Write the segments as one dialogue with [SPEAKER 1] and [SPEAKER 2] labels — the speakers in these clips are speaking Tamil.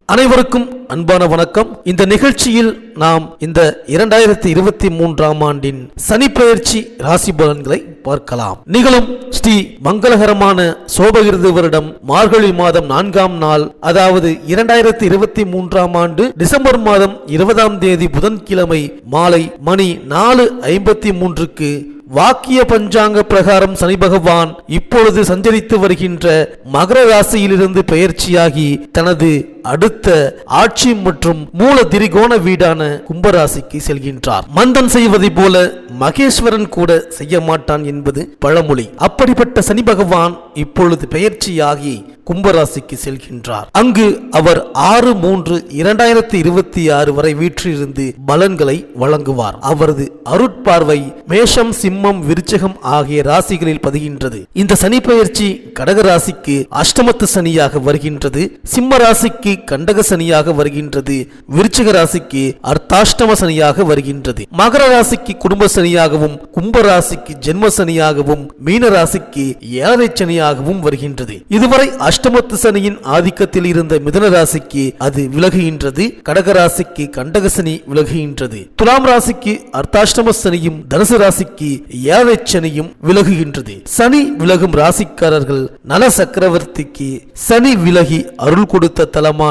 [SPEAKER 1] அனைவருக்கும் அன்பான வணக்கம். இந்த நிகழ்ச்சியில் நாம் இந்த 2023ஆம் ஆண்டின் சனி பெயர்ச்சி ராசி பலன்களை பார்க்கலாம். நிகழும் ஸ்ரீ மங்களகரமான சோபகிருது வருடம் மார்கழி மாதம் 4ஆம் நாள், அதாவது 2023ஆம் ஆண்டு டிசம்பர் மாதம் 20ஆம் தேதி புதன்கிழமை மாலை மணி 4:53க்கு வாக்கிய பஞ்சாங்க பிரகாரம் சனி பகவான் இப்பொழுது சஞ்சரித்து வருகின்ற மகர ராசியிலிருந்து பெயர்ச்சியாகி தனது அடுத்த ஆட்சி மற்றும் மூல திரிகோண வீடான கும்பராசிக்கு செல்கின்றார். மந்தன் செய்வதை போல மகேஸ்வரன் கூட செய்ய மாட்டான் என்பது பழமொழி. அப்படிப்பட்ட சனி பகவான் இப்பொழுது பெயர்ச்சியாகி கும்பராசிக்கு செல்கின்றார். அங்கு அவர் 6/3/2026 வரை வீற்றிருந்து பலன்களை வழங்குவார். அவரது அருட்பார்வை மேஷம், சிம்மம், விருச்சிகம் ஆகிய ராசிகளில் பதிகின்றது. இந்த சனி பெயர்ச்சி கடக ராசிக்கு அஷ்டமத்து சனியாக வருகின்றது, சிம்ம ராசிக்கு கண்டக சனியாக வருகின்றது, விருச்சிக ராசிக்கு அர்த்தாஷ்டம சனியாக வருகின்றது, மகர ராசிக்கு குடும்ப சனியாகவும், கும்ப ராசிக்கு ஜென்ம சனியாகவும், மீன ராசிக்கு ஏழரை சனியாகவும் வருகின்றது. இதுவரை அஷ்டமத்து சனியின் ஆதிக்கத்தில் இருந்த மிதுன ராசிக்கு அது விலகுகின்றது, கடக ராசிக்கு கண்டக சனி விலகுகின்றது, துலாம் ராசிக்கு அர்த்தாஷ்டம சனியும், தனுசு ராசிக்கு ஏழரை சனியும் விலகுகின்றது. சனி விலகும் ராசிக்காரர்கள் நல சக்கரவர்த்திக்கு சனி விலகி அருள் கொடுத்த தலமான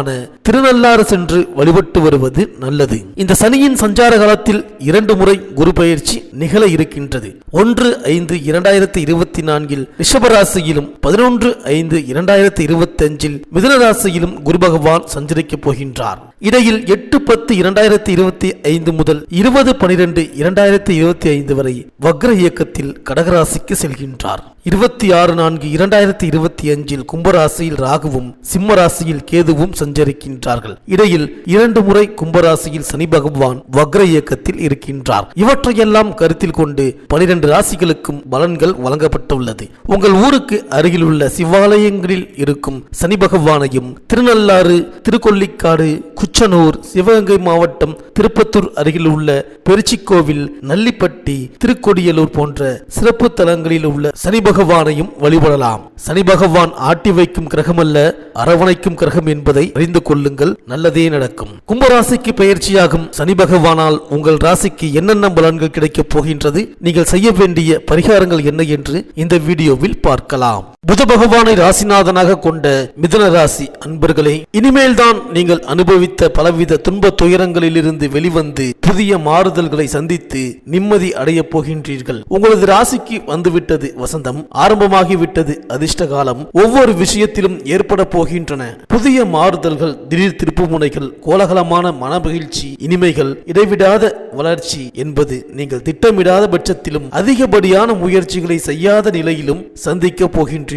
[SPEAKER 1] திருநள்ளாறு சென்று வழிபட்டு வருவது நல்லது. இந்த சனியின் சஞ்சார காலத்தில் 2 முறை குரு பெயர்ச்சி நிகழ இருக்கின்றது. 1/5/2024 ரிஷபராசியிலும் 11/5/2025 மிதுன ராசியிலும் குரு பகவான் சஞ்சரிக்கப் போகின்றார். இடையில் 8/10/2025 முதல் 20/12/2025 வரை வக்ர இயக்கத்தில் கடகராசிக்கு செல்கின்றார். 26/4/2025 கும்பராசியில் ராகுவும் சிம்ம ராசியில் கேதுவும் சஞ்சரிக்கின்றார்கள். இடையில் 2 முறை கும்பராசியில் சனி பகவான் வக்ர இயக்கத்தில் இருக்கின்றார். இவற்றையெல்லாம் கருத்தில் கொண்டு 12 ராசிகளுக்கும் பலன்கள் வழங்கப்பட்டுள்ளது. உங்கள் ஊருக்கு அருகில் உள்ள சிவாலயங்களில் இருக்கும் சனி பகவானையும் திருநள்ளாறு, திருக்கொள்ளிக்காடு, குச்சனூர், சிவகங்கை மாவட்டம் திருப்பத்தூர் அருகில் உள்ள பெருச்சிக்கோவில், நல்லிப்பட்டி, திருக்கொடியலூர் போன்ற சிறப்பு தலங்களில் உள்ள சனி பகவானையும் வழிபடலாம். சனி பகவான் ஆட்டி வைக்கும் கிரகம் அல்ல, அரவணைக்கும் கிரகம் என்பதை அறிந்து கொள்ளுங்கள், நல்லதே நடக்கும். கும்பராசிக்கு பெயர்ச்சியாகும் சனி பகவானால் உங்கள் ராசிக்கு என்னென்ன பலன்கள் கிடைக்கப் போகின்றது, நீங்கள் செய்ய வேண்டிய பரிகாரங்கள் என்ன என்று இந்த வீடியோவில் பார்க்கலாம். புத பகவானை ராசிநாதனாக கொண்ட மிதுன ராசி அன்பர்களே, இனிமேல் தான் நீங்கள் அனுபவித்த பலவித துன்ப துயரங்களில் இருந்து வெளிவந்து புதிய மாறுதல்களை சந்தித்து நிம்மதி அடைய போகின்றீர்கள். உங்களது ராசிக்கு வந்துவிட்டது வசந்தம், ஆரம்பமாகிவிட்டது அதிர்ஷ்ட காலம். ஒவ்வொரு விஷயத்திலும் ஏற்பட போகின்றன புதிய மாறுதல்கள், திடீர் திருப்புமுனைகள், கோலாகலமான மனமகிழ்ச்சி, இனிமைகள், இடைவிடாத வளர்ச்சி என்பது நீங்கள் திட்டமிடாத பட்சத்திலும் அதிகப்படியான முயற்சிகளை செய்யாத நிலையிலும் சந்திக்க போகின்றீர்கள்.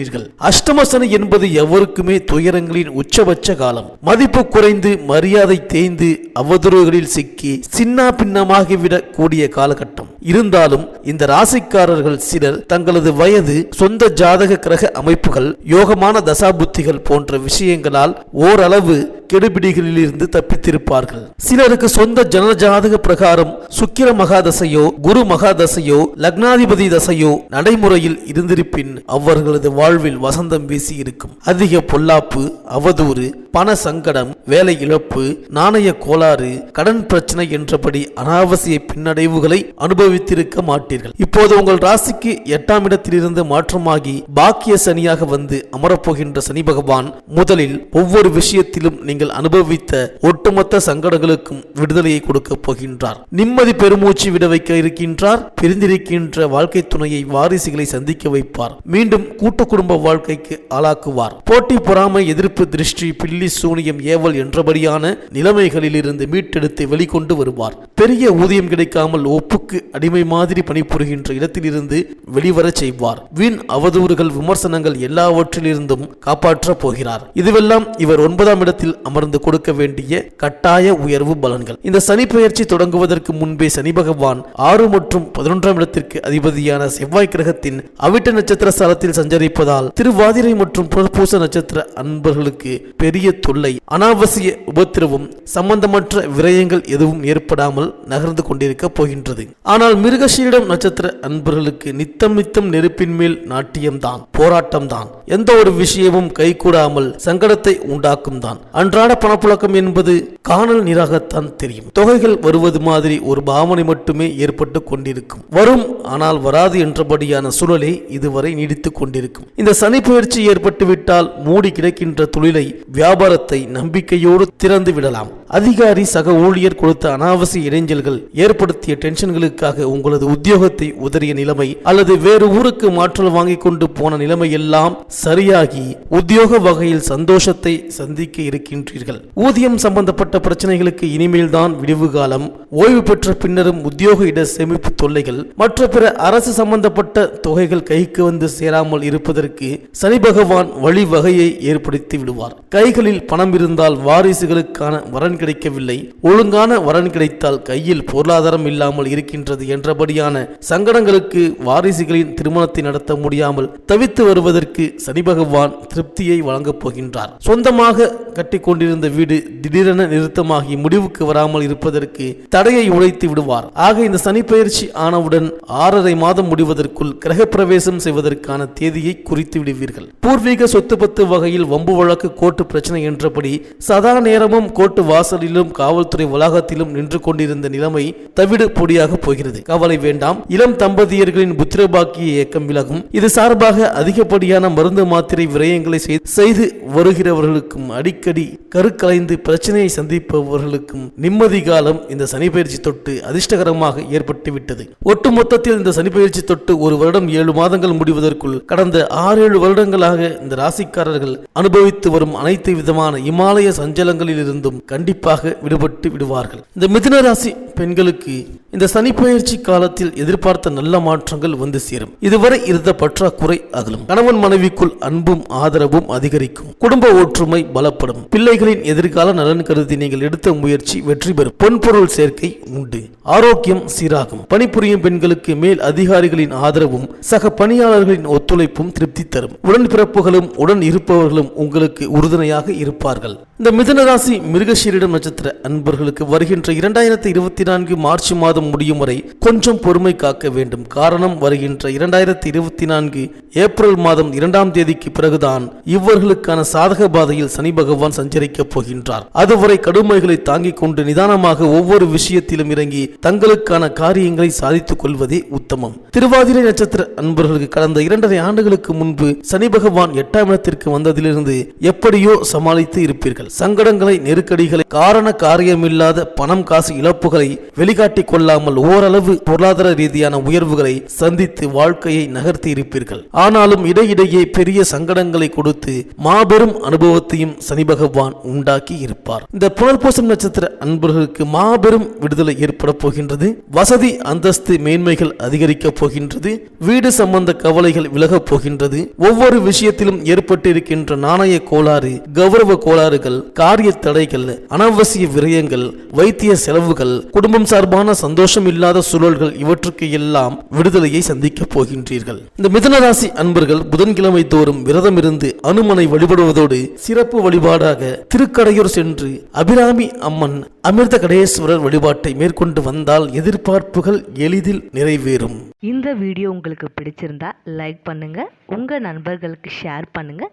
[SPEAKER 1] அஷ்டம சனி என்பது எவருக்குமே துயரங்களின் உச்சபட்ச காலம். மதிப்பு குறைந்து, மரியாதை தேய்ந்து, அவதூறுகளில் சிக்கி சின்ன பின்னமாகிவிடக் கூடிய காலகட்டம். இருந்தாலும் இந்த ராசிக்காரர்கள் சிலர் தங்களது வயது, சொந்த ஜாதக கிரக அமைப்புகள், யோகமான தசாபுத்திகள் போன்ற விஷயங்களால் ஓரளவு கெடுபிடிகளில் இருந்து தப்பித்திருப்பார்கள். சிலருக்கு சொந்த ஜன ஜாதக பிரகாரம் சுக்கிர மகாதசையோ, குரு மகாதசையோ, லக்னாதிபதி தசையோ நடைமுறையில் இருந்திருப்பின் அவர்களது வாழ்வில் வசந்தம் வீசி இருக்கும். அதிக பொல்லாப்பு, அவதூறு, பண சங்கடம், வேலை இழப்பு, நாணய கோளாறு, கடன் பிரச்சனை என்றபடி அனாவசிய பின்னடைவுகளை அனுபவித்திருக்க மாட்டீர்கள். இப்போது உங்கள் ராசிக்கு 8ஆம் இடத்திலிருந்து மாற்றமாகி பாக்கிய சனியாக வந்து அமரப்போகின்ற சனி பகவான் முதலில் ஒவ்வொரு விஷயத்திலும் நீங்கள் அனுபவித்த ஒட்டுமொத்த சங்கடங்களுக்கும் விடுதலையை கொடுக்க போகின்றார். நிம்மதி பெருமூச்சு விட வைக்க இருக்கின்றார். பிரிந்திருக்கின்ற வாழ்க்கை துணையை, வாரிசுகளை சந்திக்க வைப்பார். மீண்டும் கூட்டு குடும்ப வாழ்க்கைக்கு ஆளாக்குவார். போட்டி, பொறாமை, எதிர்ப்பு, திருஷ்டி, பில்லி, சூனியம், ஏவல் என்றபடியான நிலைமைகளில் இருந்து மீட்டெடுத்து வெளிக்கொண்டு வருவார். பெரிய ஊதியம் கிடைக்காமல் ஒப்புக்கு அடிமை மாதிரி பணிபுரிகின்ற இடத்திலிருந்து வெளிவர செய்வார். வீண் அவதூறுகள், விமர்சனங்கள் எல்லாவற்றிலிருந்தும் காப்பாற்ற போகிறார். இதுவெல்லாம் இவர் 9ஆம் இடத்தில் அமர்ந்து கொடுக்க வேண்டிய கட்டாய உயர்வு பலன்கள். இந்த சனி பெயர்ச்சி தொடங்குவதற்கு முன்பே சனி பகவான் 6 மற்றும் 11ஆம் இடத்திற்கு அதிபதியான செவ்வாய் கிரகத்தின் அவிட்ட நட்சத்திர ஸ்தலத்தில் சஞ்சரிப்பதால் திருவாதிரை மற்றும் புனர்பூச நட்சத்திர அன்பர்களுக்கு பெரிய தொல்லை, அனாவசிய உபத்திரவும், சம்பந்தமற்ற விரயங்கள் எதுவும் ஏற்படாமல் நகர்ந்து கொண்டிருக்க போகின்றது. ஆனால் மிருகசீரிடம் நட்சத்திர அன்பர்களுக்கு நித்தம் நித்தம் நெருப்பின் மேல் நாட்டியம்தான், போராட்டம்தான். எந்த ஒரு விஷயமும் கைகூடாமல் சங்கடத்தை உண்டாக்கும் தான். அன்றாட அன்றாட பணப்புழக்கம் என்பது காணல் நீராகத்தான் தெரியும். தொகைகள் வருவது மாதிரி ஒரு பாவனை மட்டுமே ஏற்பட்டு கொண்டிருக்கும். வரும் ஆனால் வராது என்றபடியான சூழலே இதுவரை நீடித்துக் கொண்டிருக்கும். இந்த சனி பெயர்ச்சி ஏற்பட்டுவிட்டால் மூடி கிடக்கின்ற தொழிலை, வியாபாரத்தை நம்பிக்கையோடு திறந்து விடலாம். அதிகாரி சக ஊழியர் கொடுத்த அனாவசிய இடைஞ்சல்கள் ஏற்படுத்திய டென்ஷன்களுக்காக உங்களது உத்தியோகத்தை உதறிய நிலைமை அல்லது வேறு ஊருக்கு மாற்றல் வாங்கி கொண்டு போன நிலைமை எல்லாம் சரியாகி உத்தியோக வகையில் சந்தோஷத்தை சந்திக்க இருக்கின்றீர்கள். ஊதியம் சம்பந்தப்பட்ட பிரச்சனைகளுக்கு இனிமேல் தான் விடிவு காலம். ஓய்வு பெற்ற பின்னரும் உத்தியோக இட சேமிப்பு தொல்லைகள் மற்ற பிற அரசு சம்பந்தப்பட்ட தொகைகள் கைக்கு வந்து சேராமல் இருப்பதற்கு சனி பகவான் வழிவகையை ஏற்படுத்தி விடுவார். கைகளில் பணம் இருந்தால் வாரிசுகளுக்கான வரன் கிடைக்கவில்லை, ஒழுங்கான வரன் கிடைத்தால் கையில் பொருளாதாரம் இல்லாமல் இருக்கின்றது என்றபடியான சங்கடங்களுக்கு வாரிசுகளின் திருமணத்தை நடத்த முடியாமல் தவித்து வருவதற்கு சனி பகவான் திருப்தியை வழங்கப் போகின்றார். சொந்தமாக கட்டி கொண்டிருந்த வீடு திடீரென நிறுத்தமாகி முடிவுக்கு வராமல் இருப்பதற்கு தடையை உடைத்து விடுவார். ஆக இந்த சனி பயிற்சி ஆனவுடன் 6.5 மாதம் முடிவதற்குள் கிரக பிரவேசம் செய்வதற்கான தேதியை குறித்து விடுவீர்கள். பூர்வீக சொத்து பத்து வகையில் வம்பு வழக்கு கோர்ட்டு பிரச்சனை என்றபடி சதா நேரமும் கோர்ட்டு வாசலிலும் காவல்துறை வளாகத்திலும் நின்று கொண்டிருந்த நிலைமை தவிடு பொடியாக போகிறது. கவலை வேண்டாம். இளம் தம்பதியர்களின் புத்திரபாக்கிய இயக்கம் விலகும். இது சார்பாக அதிகப்படியான மருந்து மாத்திரை விரயங்களை செய்து வருகிறவர்களுக்கும் அடிக்கடி கருக்கலைந்து பிரச்சனையை சந்திப்பவர்களுக்கும் நிம்மதி காலம் இந்த சனிப்பெயர்ச்சி தொட்டு அதிர்ஷ்டகரமாக ஏற்பட்டுவிட்டது. ஒட்டுமொத்தத்தில் இந்த சனிப்பெயர்ச்சி தொட்டு 1 வருடம் 7 மாதங்கள் முடிவதற்குள் கடந்த 6-7 வருடங்களாக இந்த ராசிக்காரர்கள் அனுபவித்து வரும் அனைத்து விதமான இமாலய சஞ்சலங்களில் இருந்தும் கண்டிப்பாக விடுபட்டு விடுவார்கள். இந்த மிதுன ராசி பெண்களுக்கு இந்த சனிப்பெயர்ச்சி காலத்தில் எதிர்பார்த்த நல்ல மாற்றங்கள் வந்து சேரும். இதுவரை இருந்த பற்றாக்குறை அகலும். கணவன் மனைவிக்குள் அன்பும் ஆதரவும் அதிகரிக்கும். குடும்ப ஒற்றுமை பலப்படும். பிள்ளைகளின் எதிர்கால நலன் கருதி நீங்கள் எடுத்த முயற்சி வெற்றி பெறும். பொன்பொருள் சேர்க்கை உண்டு. ஆரோக்கியம் சீராகும். பணிபுரியும் பெண்களுக்கு மேல் அதிகாரிகளின் ஆதரவும் சக பணியாளர்களின் ஒத்துழைப்பும் திருப்தி தரும். உடன்பிறப்புகளும் உடன் இருப்பவர்களும் உங்களுக்கு உறுதுணையாக இருப்பார்கள். இந்த மிதுன ராசி மிருகசீரிடம் நட்சத்திர அன்பர்களுக்கு வருகின்ற 2024 மார்ச் மாதம் முடியும் வரை கொஞ்சம் பொறுமை காக்க வேண்டும். காரணம், வருகின்ற 2024 ஏப்ரல் மாதம் 2ஆம் தேதிக்கு பிறகுதான் இவர்களுக்கான சாதக பாதையில் சனி பகவான் சஞ்சரிக்கப் போகின்றார். அதுவரை கடுமைகளை தாங்கிக் கொண்டு நிதானமாக ஒவ்வொரு விஷயத்திலும் இறங்கி தங்களுக்கான காரியங்களை சாதித்துக் கொள்வதே உத்தமம். திருவாதிரை நட்சத்திர அன்பர்களுக்கு கடந்த 2.5 ஆண்டுகளுக்கு முன்பு சனி பகவான் 8ஆம் இடத்திற்கு வந்ததிலிருந்து எப்படியோ சமாளித்து இருப்பீர்கள். சங்கடங்களை, நெருக்கடிகளை, காரண காரியமில்லாத பணம் காசு இழப்புகளை வெளிக்காட்டிக் கொள்ளாமல் ஓரளவு பொருளாதார ரீதியான உயர்வுகளை சந்தித்து வாழ்க்கையை நகர்த்தி இருப்பீர்கள். ஆனாலும் இடையிடையே பெரிய சங்கடங்களை கொடுத்து மாபெரும் அனுபவத்தையும் சனி பகவான் உண்டாக்கி இருப்பார். இந்த புனர்பூசம் நட்சத்திர அன்பர்களுக்கு மாபெரும் விடுதலை ஏற்பட போகின்றது. வசதி, அந்தஸ்து, மேன்மைகள் அதிகரிக்கப் போகின்றது. வீடு சம்பந்த கவலைகள் விலகப் போகின்றது. ஒவ்வொரு விஷயத்திலும் ஏற்பட்டிருக்கின்ற நாணய கோளாறு, கௌரவ கோளாறுகள், காரிய தடைகள், அனாவசிய விரயங்கள், வைத்திய செலவுகள், குடும்பம் சார்பான சந்தோஷம் இல்லாத சூழல்கள் இவற்றுக்கு எல்லாம் விடுதலையை சந்திக்கப் போகின்றீர்கள். இந்த மிதுன ராசி அன்பர்கள் புதன்கிழமை தோறும் விரதம் இருந்து அனுமனை வழிபடுவதோடு சிறப்பு வழிபாடாக திருக்கடையூர் சென்று அபிராமி அம்மன், அமிர்த கடேஸ்வரர் வழிபாட்டை மேற்கொண்டு வந்தால் எதிர்பார்ப்புகள் எளிதில் நிறைவேறும்.
[SPEAKER 2] இந்த வீடியோ உங்களுக்கு பிடிச்சிருந்தா லைக் பண்ணுங்க, உங்க நண்பர்களுக்கு ஷேர் பண்ணுங்க,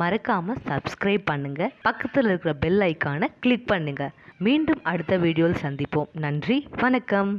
[SPEAKER 2] மறக்காம சப்ஸ்கிரைப் பண்ணுங்க, பக்கத்தில் இருக்கிற பெல் ஐக்கானை கிளிக் பண்ணுங்க. மீண்டும் அடுத்த வீடியோவில் சந்திப்போம். நன்றி, வணக்கம்.